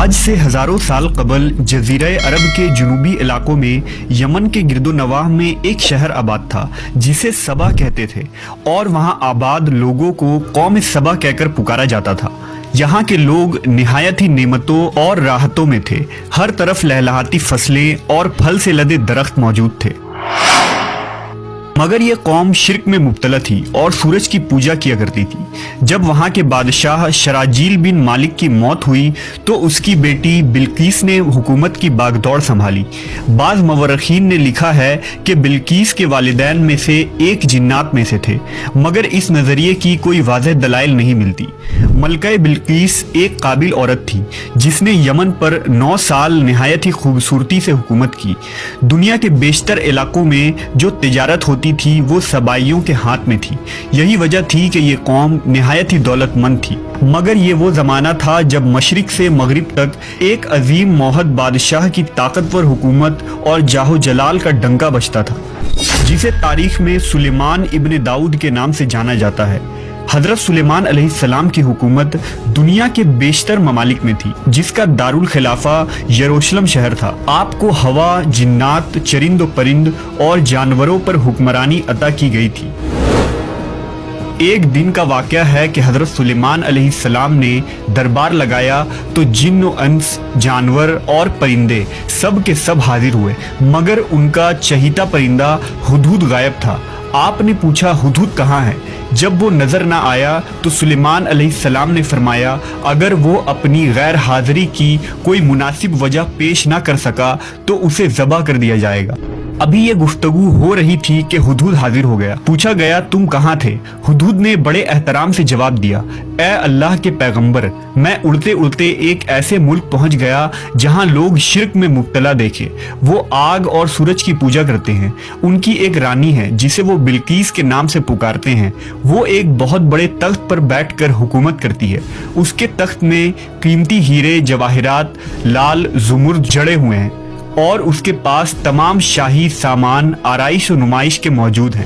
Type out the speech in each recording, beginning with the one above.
آج سے ہزاروں سال قبل جزیرہ عرب کے جنوبی علاقوں میں یمن کے گرد و نواح میں ایک شہر آباد تھا جسے سبا کہتے تھے، اور وہاں آباد لوگوں کو قوم سبا کہہ کر پکارا جاتا تھا۔ یہاں کے لوگ نہایت ہی نعمتوں اور راحتوں میں تھے، ہر طرف لہلہاتی فصلیں اور پھل سے لدے درخت موجود تھے۔ مگر یہ قوم شرک میں مبتلا تھی اور سورج کی پوجا کیا کرتی تھی۔ جب وہاں کے بادشاہ شراجیل بن مالک کی موت ہوئی تو اس کی بیٹی بلقیس نے حکومت کی باغ دوڑ سنبھالی۔ بعض مورخین نے لکھا ہے کہ بلقیس کے والدین میں سے ایک جنات میں سے تھے، مگر اس نظریے کی کوئی واضح دلائل نہیں ملتی۔ ملکہ بلقیس ایک قابل عورت تھی جس نے یمن پر 9 سال نہایت ہی خوبصورتی سے حکومت کی۔ دنیا کے بیشتر علاقوں میں جو تجارت ہوتی تھی وہ سبائیوں کے ہاتھ میں تھی، یہی وجہ تھی کہ یہ قوم نہایت ہی دولت مند تھی۔ مگر یہ وہ زمانہ تھا جب مشرق سے مغرب تک ایک عظیم موحد بادشاہ کی طاقتور حکومت اور جاہ و جلال کا ڈنکا بجتا تھا، جسے تاریخ میں سلیمان ابن داؤد کے نام سے جانا جاتا ہے۔ حضرت سلیمان علیہ السلام کی حکومت دنیا کے بیشتر ممالک میں تھی، جس کا دارالخلافہ یروشلم شہر تھا۔ آپ کو ہوا، جنات، چرند و پرند اور جانوروں پر حکمرانی عطا کی گئی تھی۔ ایک دن کا واقعہ ہے کہ حضرت سلیمان علیہ السلام نے دربار لگایا تو جن و انس، جانور اور پرندے سب کے سب حاضر ہوئے، مگر ان کا چہیتا پرندہ ہدہد غائب تھا۔ آپ نے پوچھا ہدہد کہاں ہے؟ جب وہ نظر نہ آیا تو سلیمان علیہ السلام نے فرمایا اگر وہ اپنی غیر حاضری کی کوئی مناسب وجہ پیش نہ کر سکا تو اسے ذبح کر دیا جائے گا۔ ابھی یہ گفتگو ہو رہی تھی کہ ہدہد حاضر ہو گیا۔ پوچھا گیا تم کہاں تھے؟ ہدہد نے بڑے احترام سے جواب دیا، اے اللہ کے پیغمبر، میں اڑتے اڑتے ایک ایسے ملک پہنچ گیا جہاں لوگ شرک میں مبتلا دیکھے۔ وہ آگ اور سورج کی پوجا کرتے ہیں۔ ان کی ایک رانی ہے جسے وہ بلقیس کے نام سے پکارتے ہیں۔ وہ ایک بہت بڑے تخت پر بیٹھ کر حکومت کرتی ہے۔ اس کے تخت میں قیمتی ہیرے جواہرات لال زمرد جڑے ہوئے ہیں، اور اس کے پاس تمام شاہی سامان آرائش و نمائش کے موجود ہیں۔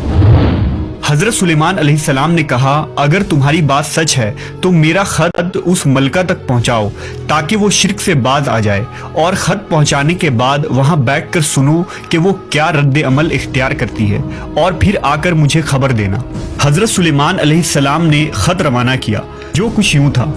حضرت سلیمان علیہ السلام نے کہا اگر تمہاری بات سچ ہے تو میرا خط اس ملکہ تک پہنچاؤ تاکہ وہ شرک سے باز آ جائے، اور خط پہنچانے کے بعد وہاں بیٹھ کر سنو کہ وہ کیا رد عمل اختیار کرتی ہے، اور پھر آ کر مجھے خبر دینا۔ حضرت سلیمان علیہ السلام نے خط روانہ کیا، جو کچھ یوں تھا: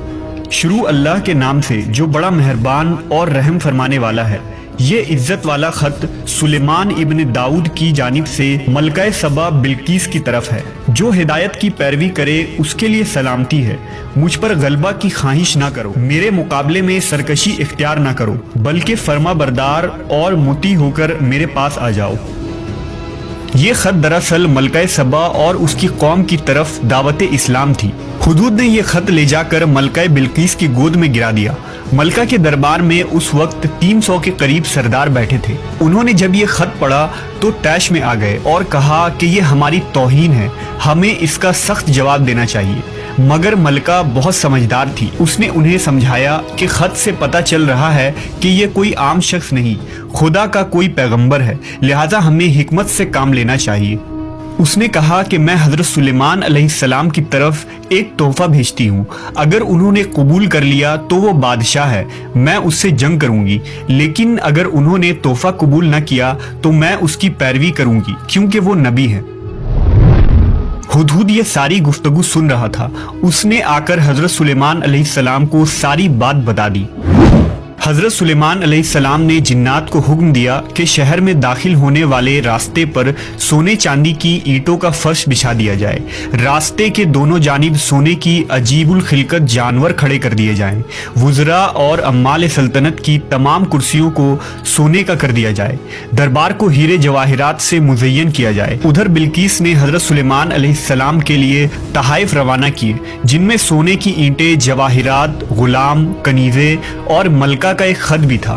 شروع اللہ کے نام سے جو بڑا مہربان اور رحم فرمانے والا ہے۔ یہ عزت والا خط سلیمان ابن داؤد کی جانب سے ملکہ سبا بلقیس کی طرف ہے۔ جو ہدایت کی پیروی کرے اس کے لیے سلامتی ہے۔ مجھ پر غلبہ کی خواہش نہ کرو، میرے مقابلے میں سرکشی اختیار نہ کرو، بلکہ فرما بردار اور مطیع ہو کر میرے پاس آ جاؤ۔ یہ خط دراصل ملکہ سبا اور اس کی قوم کی طرف دعوت اسلام تھی۔ ہدہد نے یہ خط لے جا کر ملکہ بلقیس کی گود میں گرا دیا۔ ملکہ کے دربار میں اس وقت 300 کے قریب سردار بیٹھے تھے۔ انہوں نے جب یہ خط پڑھا تو طیش میں آ گئے اور کہا کہ یہ ہماری توہین ہے، ہمیں اس کا سخت جواب دینا چاہیے۔ مگر ملکہ بہت سمجھدار تھی، اس نے انہیں سمجھایا کہ خط سے پتہ چل رہا ہے کہ یہ کوئی عام شخص نہیں، خدا کا کوئی پیغمبر ہے، لہٰذا ہمیں حکمت سے کام لینا چاہیے۔ اس نے کہا کہ میں حضرت سلیمان علیہ السلام کی طرف ایک تحفہ بھیجتی ہوں، اگر انہوں نے قبول کر لیا تو وہ بادشاہ ہے، میں اس سے جنگ کروں گی، لیکن اگر انہوں نے تحفہ قبول نہ کیا تو میں اس کی پیروی کروں گی کیونکہ وہ نبی ہے۔ ہدہد یہ ساری گفتگو سن رہا تھا۔ اس نے آ کر حضرت سلیمان علیہ السلام کو ساری بات بتا دی۔ حضرت سلیمان علیہ السلام نے جنات کو حکم دیا کہ شہر میں داخل ہونے والے راستے پر سونے چاندی کی اینٹوں کا فرش بچھا دیا جائے۔ راستے کے دونوں جانب سونے کی عجیب الخلقت جانور کھڑے کر دیے جائیں۔ وزراء اور عمال سلطنت کی تمام کرسیوں کو سونے کا کر دیا جائے۔ دربار کو ہیرے جواہرات سے مزین کیا جائے۔ ادھر بلقیس نے حضرت سلیمان علیہ السلام کے لیے تحائف روانہ کیے، جن میں سونے کی اینٹیں، جواہرات، غلام، کنیزیں اور ملکہ کا ایک خط بھی تھا۔